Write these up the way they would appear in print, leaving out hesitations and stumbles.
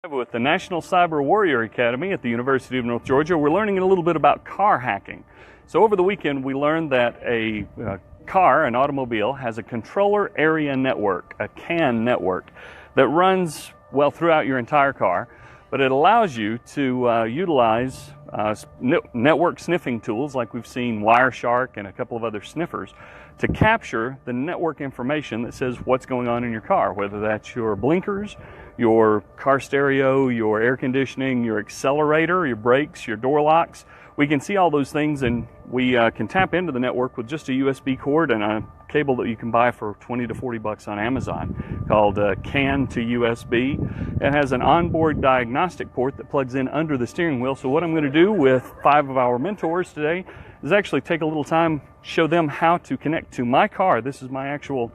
With the National Cyber Warrior Academy at the University of North Georgia, we're learning a little bit about car hacking. So over the weekend, we learned that a car, an automobile, has a controller area network, a CAN network, that runs, well, throughout your entire car, but it allows you to utilize network sniffing tools like we've seen Wireshark and a couple of other sniffers to capture the network information that says what's going on in your car, whether that's your blinkers, your car stereo, your air conditioning, your accelerator, your brakes, your door locks. We can see all those things, and we can tap into the network with just a USB cord and a cable that you can buy for 20 to 40 bucks on Amazon called CAN to USB. It has an onboard diagnostic port that plugs in under the steering wheel. So what I'm going to do with 5 of our mentors today is actually take a little time, show them how to connect to my car. This is my actual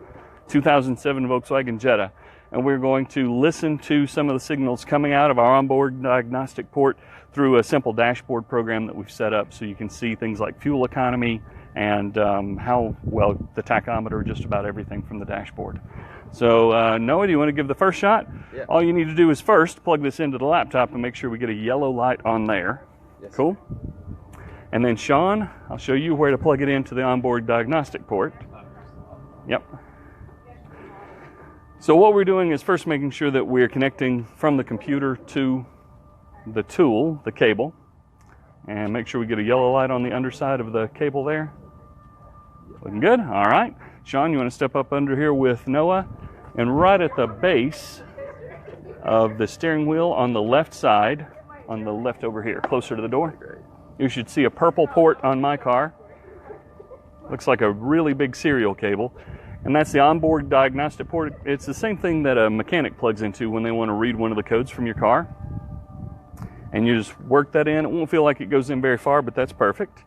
2007 Volkswagen Jetta. And we're going to listen to some of the signals coming out of our onboard diagnostic port through a simple dashboard program that we've set up, so you can see things like fuel economy and how well the tachometer, just about everything from the dashboard. So Noah, do you want to give the first shot? Yeah. All you need to do is first plug this into the laptop and make sure we get a yellow light on there. Yes. Cool. And then Sean, I'll show you where to plug it into the onboard diagnostic port. Yep. So what we're doing is first making sure that we're connecting from the computer to the tool, the cable, and make sure we get a yellow light on the underside of the cable there. Looking good? All right. Sean, you want to step up under here with Noah, and right at the base of the steering wheel on the left side, on the left over here, closer to the door, you should see a purple port on my car. Looks like a really big serial cable. And that's the onboard diagnostic port. It's the same thing that a mechanic plugs into when they want to read one of the codes from your car. And you just work that in. It won't feel like it goes in very far, but that's perfect.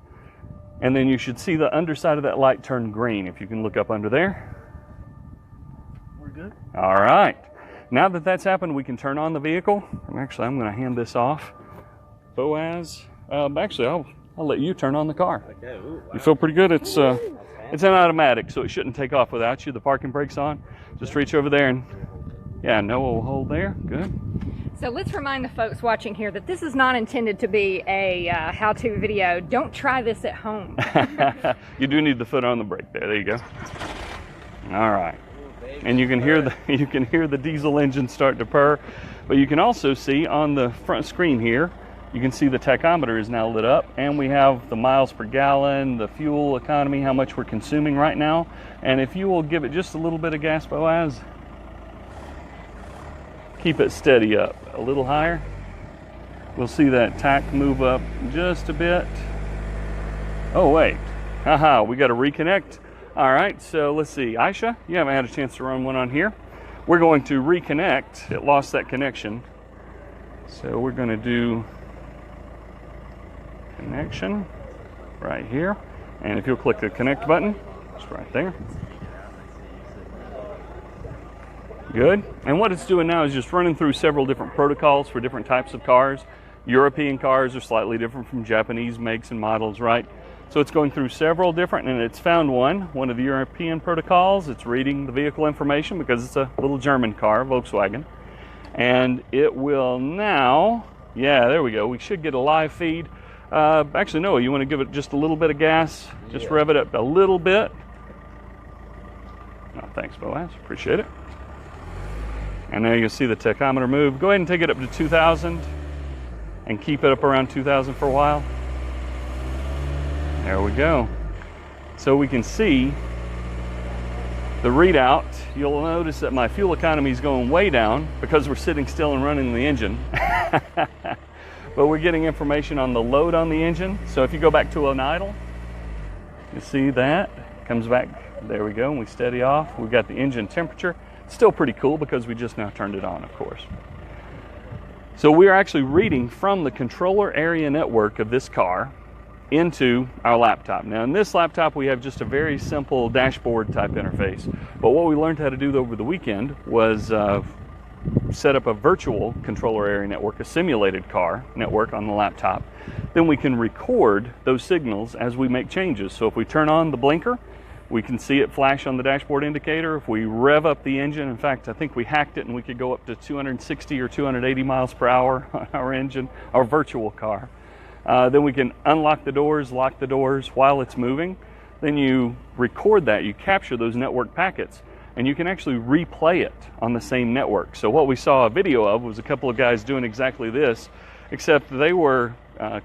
And then you should see the underside of that light turn green, if you can look up under there. We're good. All right. Now that that's happened, we can turn on the vehicle. Actually, I'm going to hand this off. Boaz, actually, I'll let you turn on the car. Okay. Ooh, wow. You feel pretty good? It's an automatic, so it shouldn't take off without you. The parking brake's on. Just reach over there and, yeah, Noah will hold there. Good. So let's remind the folks watching here that this is not intended to be a how-to video. Don't try this at home. You do need the foot on the brake there. There you go. All right. And you can hear the diesel engine start to purr, but you can also see on the front screen here, you can see the tachometer is now lit up, and we have the miles per gallon, the fuel economy, how much we're consuming right now. And if you will give it just a little bit of gas, Boaz, keep it steady up a little higher. We'll see that tach move up just a bit. Oh, wait. Haha, we got to reconnect. All right, so let's see. Aisha, you haven't had a chance to run one on here. We're going to reconnect. It lost that connection. So we're going to do connection right here, and if you'll click the connect button, it's right there. Good. And what it's doing now is just running through several different protocols for different types of cars. European cars are slightly different from Japanese makes and models, right? So it's going through several different, and it's found one of the European protocols. It's reading the vehicle information because it's a little German car, Volkswagen, and it will now, yeah, there we go. We should get a live feed. Actually, Noah, you want to give it just a little bit of gas? Just rev it up a little bit. Oh, thanks, Boaz. Appreciate it. And now you'll see the tachometer move. Go ahead and take it up to 2,000 and keep it up around 2,000 for a while. There we go. So we can see the readout. You'll notice that my fuel economy is going way down because we're sitting still and running the engine. But we're getting information on the load on the engine. So if you go back to an idle, you see that comes back. There we go. And we steady off. We've got the engine temperature. Still pretty cool because we just now turned it on, of course. So we're actually reading from the controller area network of this car into our laptop. Now in this laptop we have just a very simple dashboard type interface, but what we learned how to do over the weekend was set up a virtual controller area network, a simulated car network on the laptop. Then we can record those signals as we make changes. So if we turn on the blinker, We can see it flash on the dashboard indicator. If we rev up the engine, in fact, I think we hacked it and we could go up to 260 or 280 miles per hour on our engine, our virtual car. Then we can unlock the doors, lock the doors while it's moving. Then you record that, you capture those network packets, and you can actually replay it on the same network. So what we saw a video of was a couple of guys doing exactly this, except they were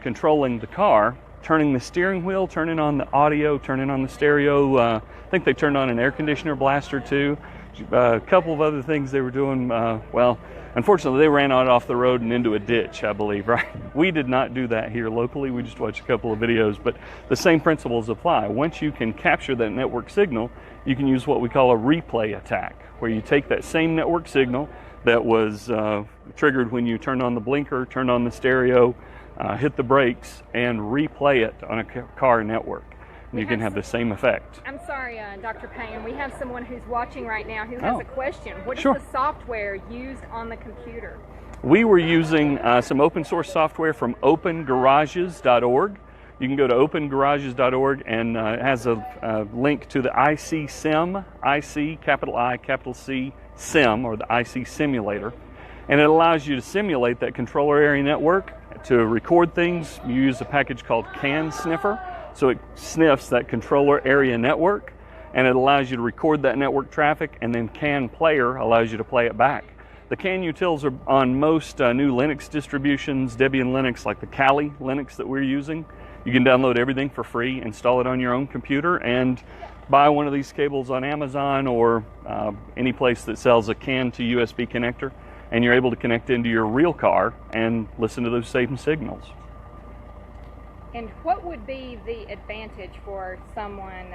controlling the car, turning the steering wheel, turning on the audio, turning on the stereo. I think they turned on an air conditioner blaster too. A couple of other things they were doing. Well, unfortunately, they ran out off the road and into a ditch, I believe, right? We did not do that here locally. We just watched a couple of videos, but the same principles apply. Once you can capture that network signal, you can use what we call a replay attack, where you take that same network signal that was triggered when you turned on the blinker, turned on the stereo, hit the brakes, and replay it on a car network. And you can have the same effect. I'm sorry, Dr. Payne, we have someone who's watching right now who has a question. What is Sure. the software used on the computer? We were using some open source software from opengarages.org. You can go to opengarages.org, and it has a link to the IC Sim, IC, capital I, capital C, Sim, or the IC simulator. And it allows you to simulate that controller area network. To record things, you use a package called CAN Sniffer. So it sniffs that controller area network, and it allows you to record that network traffic, and then CAN Player allows you to play it back. The CAN utils are on most new Linux distributions, Debian Linux, like the Kali Linux that we're using. You can download everything for free, install it on your own computer, and buy one of these cables on Amazon or any place that sells a CAN to USB connector, and you're able to connect into your real car and listen to those same signals. And what would be the advantage for someone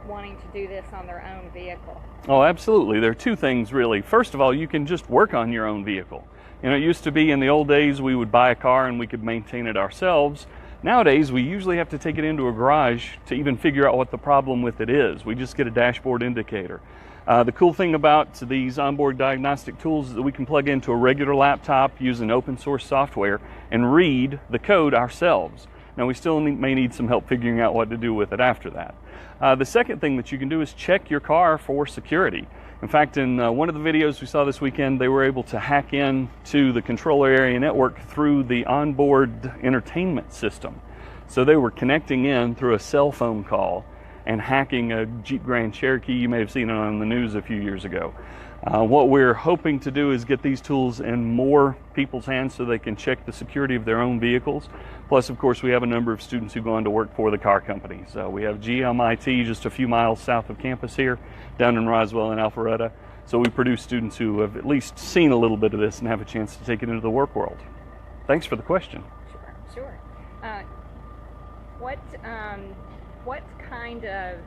wanting to do this on their own vehicle? Oh, absolutely. There are two things, really. First of all, you can just work on your own vehicle. You know, it used to be in the old days we would buy a car and we could maintain it ourselves. Nowadays, we usually have to take it into a garage to even figure out what the problem with it is. We just get a dashboard indicator. The cool thing about these onboard diagnostic tools is that we can plug into a regular laptop using open source software and read the code ourselves. Now, we still may need some help figuring out what to do with it after that. The second thing that you can do is check your car for security. In fact, in one of the videos we saw this weekend, they were able to hack into the controller area network through the onboard entertainment system. So they were connecting in through a cell phone call and hacking a Jeep Grand Cherokee. You may have seen it on the news a few years ago. What we're hoping to do is get these tools in more people's hands so they can check the security of their own vehicles. Plus, of course, we have a number of students who go on to work for the car companies. We have GMIT just a few miles south of campus here, down in Roswell and Alpharetta. So we produce students who have at least seen a little bit of this and have a chance to take it into the work world. Thanks for the question. Sure. What kind of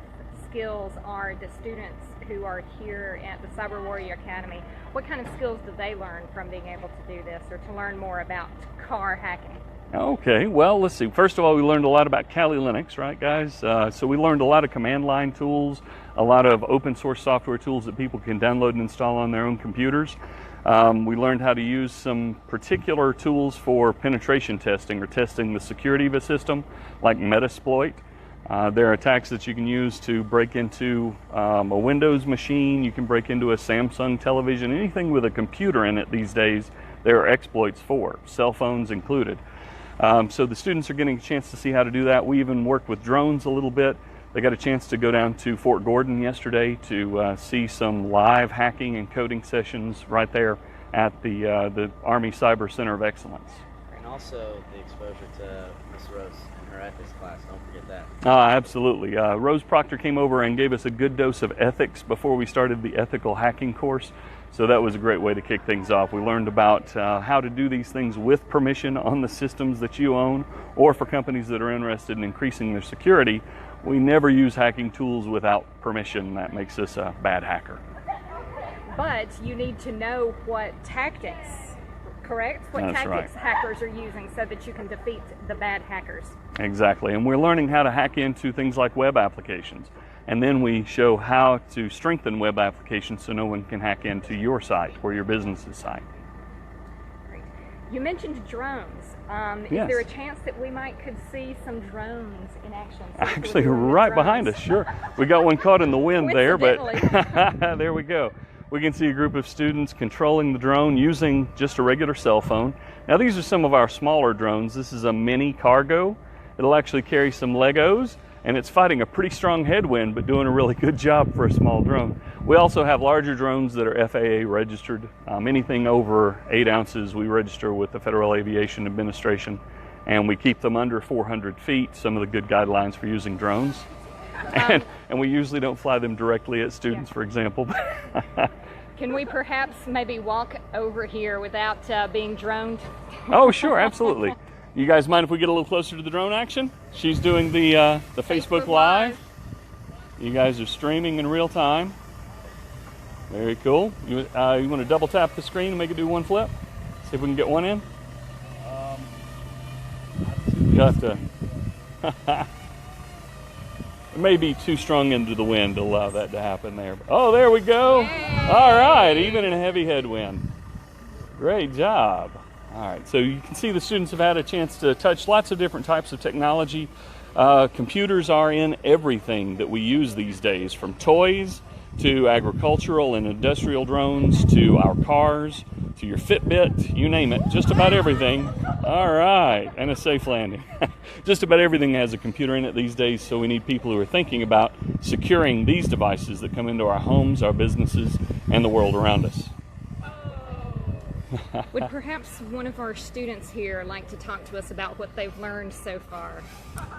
skills are the students who are here at the Cyber Warrior Academy, what kind of skills do they learn from being able to do this or to learn more about car hacking? Okay, well, let's see. First of all, we learned a lot about Kali Linux, right, guys? So we learned a lot of command line tools, a lot of open source software tools that people can download and install on their own computers. We learned how to use some particular tools for penetration testing or testing the security of a system, like Metasploit. There are attacks that you can use to break into a Windows machine. You can break into a Samsung television. Anything with a computer in it these days, there are exploits for, cell phones included. So the students are getting a chance to see how to do that. We even worked with drones a little bit. They got a chance to go down to Fort Gordon yesterday to see some live hacking and coding sessions right there at the Army Cyber Center of Excellence. And also the exposure to Ms. Rose and her ethics class, don't forget that. Absolutely. Rose Proctor came over and gave us a good dose of ethics before we started the ethical hacking course. So that was a great way to kick things off. We learned about how to do these things with permission on the systems that you own, or for companies that are interested in increasing their security. We never use hacking tools without permission. That makes us a bad hacker. But you need to know what tactics, correct? What That's tactics right. hackers are using so that you can defeat the bad hackers. Exactly. And we're learning how to hack into things like web applications. And then we show how to strengthen web applications so no one can hack into your site or your business's site. Great. You mentioned drones. Is Yes. there a chance that we could see some drones in action? See what Actually, we're doing with right behind drones? us, sure. We got one caught in the wind there, but Coincidentally. there we go. We can see a group of students controlling the drone using just a regular cell phone. Now, these are some of our smaller drones. This is a mini cargo. It'll actually carry some Legos, and it's fighting a pretty strong headwind, but doing a really good job for a small drone. We also have larger drones that are FAA registered. Anything over 8 ounces we register with the Federal Aviation Administration, and we keep them under 400 feet, some of the good guidelines for using drones. And we usually don't fly them directly at students, for example. Can we perhaps maybe walk over here without being droned? Oh, sure, absolutely. You guys mind if we get a little closer to the drone action? She's doing the Facebook Live. You guys are streaming in real time. Very cool. You want to double tap the screen and make it do one flip? See if we can get one in? You have to. It may be too strong into the wind to allow that to happen there. Oh, there we go. Yay. All right, even in a heavy headwind. Great job. All right, so you can see the students have had a chance to touch lots of different types of technology. Computers are in everything that we use these days, from toys to agricultural and industrial drones to our cars to your Fitbit, you name it, just about everything. All right, and a safe landing. Just about everything has a computer in it these days, so we need people who are thinking about securing these devices that come into our homes, our businesses, and the world around us. Would perhaps one of our students here like to talk to us about what they've learned so far?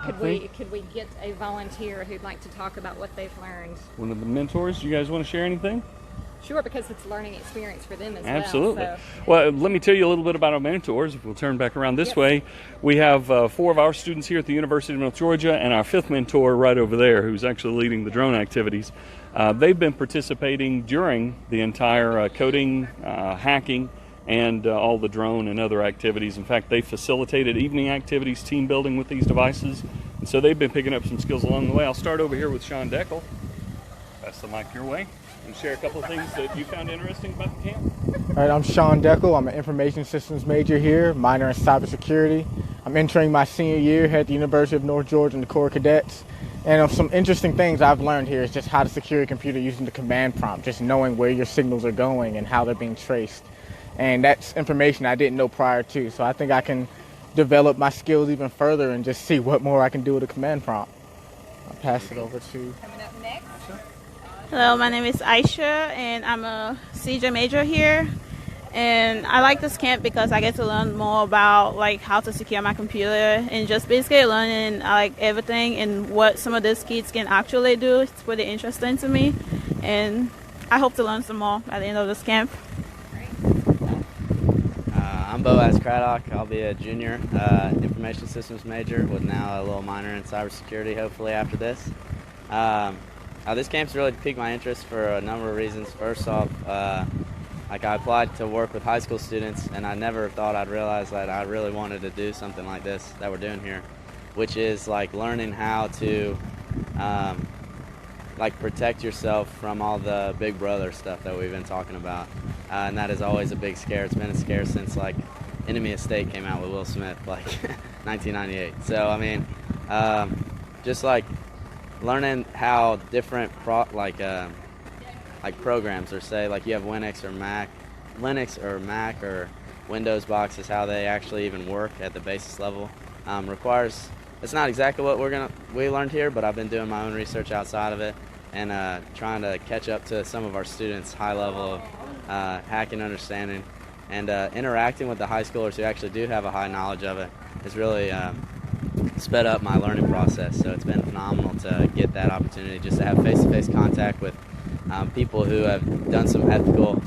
Could we get a volunteer who'd like to talk about what they've learned? One of the mentors, you guys want to share anything? Sure, because it's a learning experience for them as Absolutely. well. Well, let me tell you a little bit about our mentors. If we'll turn back around this way, we have 4 of our students here at the University of North Georgia, and our 5th mentor right over there, who's actually leading the drone activities. They've been participating during the entire coding, hacking, and all the drone and other activities. In fact, they facilitated evening activities, team building with these devices, and so they've been picking up some skills along the way. I'll start over here with Sean Deckel. Pass the mic your way and share a couple of things that you found interesting about the camp. All right, I'm Sean Deckel. I'm an information systems major here, minor in cybersecurity. I'm entering my senior year here at the University of North Georgia in the Corps of Cadets. And some interesting things I've learned here is just how to secure a computer using the command prompt, just knowing where your signals are going and how they're being traced. And that's information I didn't know prior to, so I think I can develop my skills even further and just see what more I can do with a command prompt. I'll pass it over to... Coming up next. Hello, my name is Aisha, and I'm a CJ major here. And I like this camp because I get to learn more about like how to secure my computer and just basically learning like everything and what some of these kids can actually do. It's pretty interesting to me, and I hope to learn some more at the end of this camp. I'm Boaz Craddock. I'll be a junior information systems major with now a little minor in cybersecurity, hopefully after this. This camp's really piqued my interest for a number of reasons. First off, I applied to work with high school students, and I never thought I'd realize that I really wanted to do something like this that we're doing here, which is like learning how to protect yourself from all the Big Brother stuff that we've been talking about. And that is always a big scare. It's been a scare since like Enemy of State came out with Will Smith, like 1998. So I mean, just like learning how different programs, or say like you have Linux or Mac or Windows boxes, how they actually even work at the basis level requires. It's not exactly what we learned here, but I've been doing my own research outside of it and trying to catch up to some of our students' high level of hacking understanding, and interacting with the high schoolers who actually do have a high knowledge of it has really sped up my learning process. So it's been phenomenal to get that opportunity just to have face-to-face contact with people who have done some ethical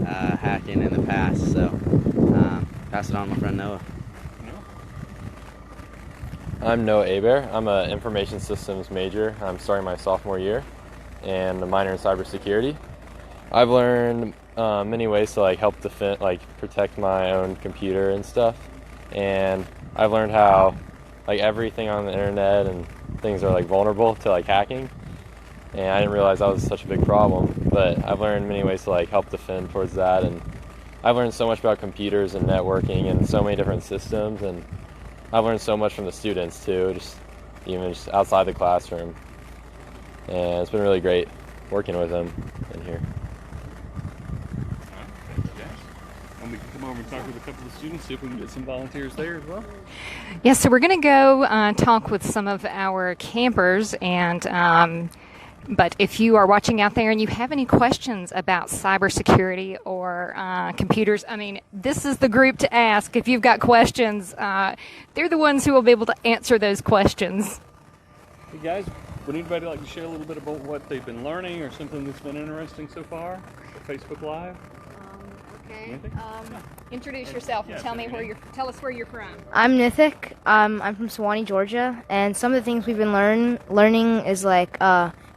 hacking in the past. So pass it on to my friend Noah. I'm Noah Hebert. I'm an information systems major. I'm starting my sophomore year and a minor in cybersecurity. I've learned many ways to help defend, protect my own computer and stuff. And I've learned how everything on the internet and things are vulnerable to hacking. And I didn't realize that was such a big problem. But I've learned many ways to help defend towards that. And I've learned so much about computers and networking and so many different systems, and I've learned so much from the students too, even outside the classroom. And it's been really great working with them in here. And we can come over and talk with a couple of students, see if we can get some volunteers there as well. Yes, so we're going to go talk with some of our campers, and but if you are watching out there and you have any questions about cybersecurity or computers, I mean, this is the group to ask. If you've got questions, they're the ones who will be able to answer those questions. Hey guys, would anybody like to share a little bit about what they've been learning or something that's been interesting so far for Facebook Live? Okay. Introduce yourself and tell us where you're from. I'm Nithik. I'm from Sewanee, Georgia, and some of the things we've been learning is like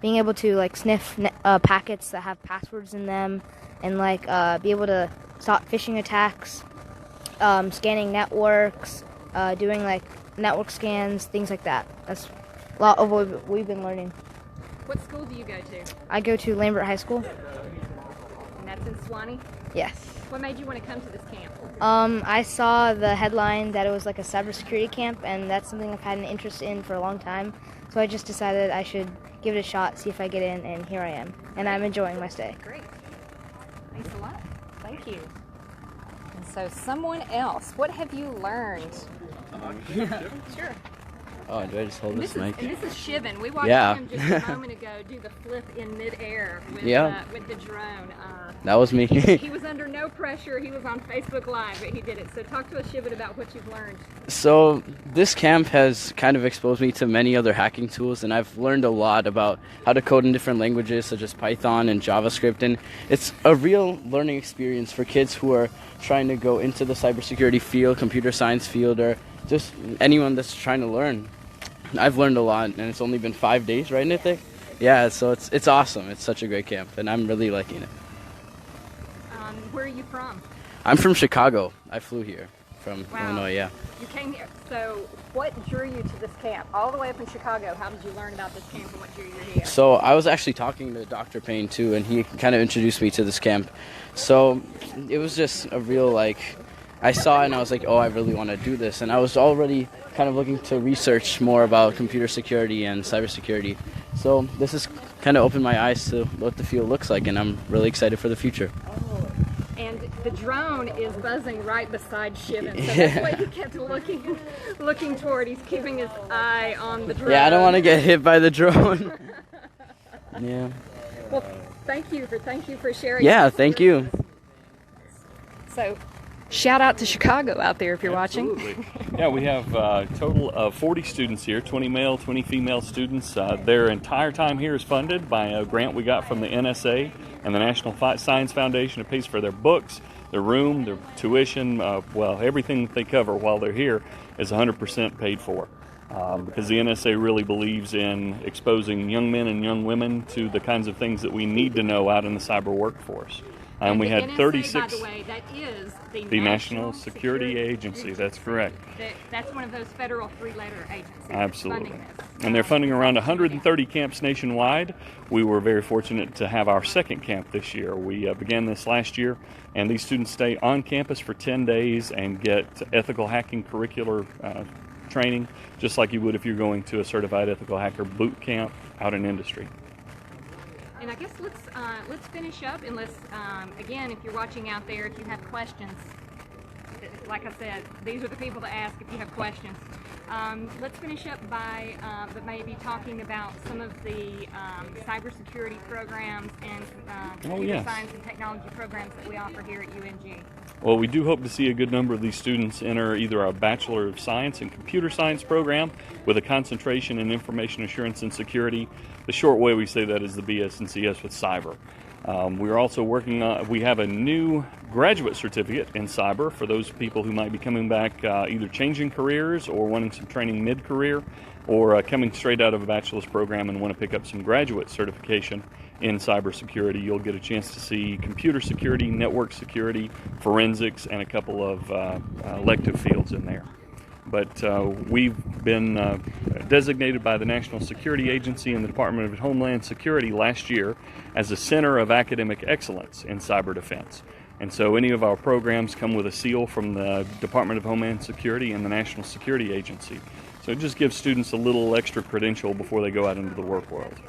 being able to like sniff packets that have passwords in them, and like be able to stop phishing attacks, scanning networks, doing like network scans, things like that. That's a lot of what we've been learning. What school do you go to? I go to Lambert High School. And that's in Sewanee? Yes. What made you want to come to this camp? I saw the headline that it was like a cybersecurity camp, and that's something I've had an interest in for a long time. So I just decided I should give it a shot, see if I get in, and here I am. And I'm enjoying my stay. Great. Thanks a lot. Thank you. And so someone else, what have you learned? Sure. Oh, do I just hold this mic? And this is Shivan. We watched him just a moment ago do the flip in midair with the drone. That was me. He was under no pressure. He was on Facebook Live, but he did it. So talk to us, Shivan, about what you've learned. So this camp has kind of exposed me to many other hacking tools, and I've learned a lot about how to code in different languages such as Python and JavaScript, and it's a real learning experience for kids who are trying to go into the cybersecurity field, computer science field, or just anyone that's trying to learn. I've learned a lot, and it's only been 5 days, right, Nithik? Yeah, so it's awesome. It's such a great camp, and I'm really liking it. Where are you from? I'm from Chicago. I flew here from Illinois, yeah. You came here. So what drew you to this camp? All the way up in Chicago, how did you learn about this camp and what drew you here? So I was actually talking to Dr. Payne, too, and he kind of introduced me to this camp. So it was just a real, I saw it and I was like, oh, I really want to do this. And I was already kind of looking to research more about computer security and cybersecurity. So this has kind of opened my eyes to what the field looks like, and I'm really excited for the future. And the drone is buzzing right beside Shivan, so that's why he kept looking toward. He's keeping his eye on the drone. Yeah, I don't want to get hit by the drone. Yeah. Well, thank you for sharing. Yeah, thank you. So, shout out to Chicago out there if you're Absolutely. watching. Yeah, we have a total of 40 students here, 20 male, 20 female students. Their entire time here is funded by a grant we got from the NSA and the National Science Foundation. It pays for their books, their room, their tuition, everything that they cover while they're here is 100% paid for. Because the NSA really believes in exposing young men and young women to the kinds of things that we need to know out in the cyber workforce. And we had NSA, 36. by the way, that is the National Security Agency. That's correct. That's one of those federal three-letter agencies. Absolutely. And they're funding around 130 camps nationwide. We were very fortunate to have our second camp this year. We began this last year, and these students stay on campus for 10 days and get ethical hacking curricular training, just like you would if you're going to a certified ethical hacker boot camp out in industry. And I guess let's finish up. Unless again, if you're watching out there, if you have questions, like I said, these are the people to ask if you have questions. Let's finish up by maybe talking about some of the cybersecurity programs and computer science and technology programs that we offer here at UNG. Well, we do hope to see a good number of these students enter either our Bachelor of Science in Computer Science program with a concentration in Information Assurance and Security. The short way we say that is the BS and CS with cyber. We're also working on, we have a new graduate certificate in cyber for those people who might be coming back either changing careers or wanting some training mid-career, or coming straight out of a bachelor's program and want to pick up some graduate certification in cybersecurity. You'll get a chance to see computer security, network security, forensics, and a couple of elective fields in there. But we've been designated by the National Security Agency and the Department of Homeland Security last year as a center of academic excellence in cyber defense. And so any of our programs come with a seal from the Department of Homeland Security and the National Security Agency. So it just gives students a little extra credential before they go out into the work world.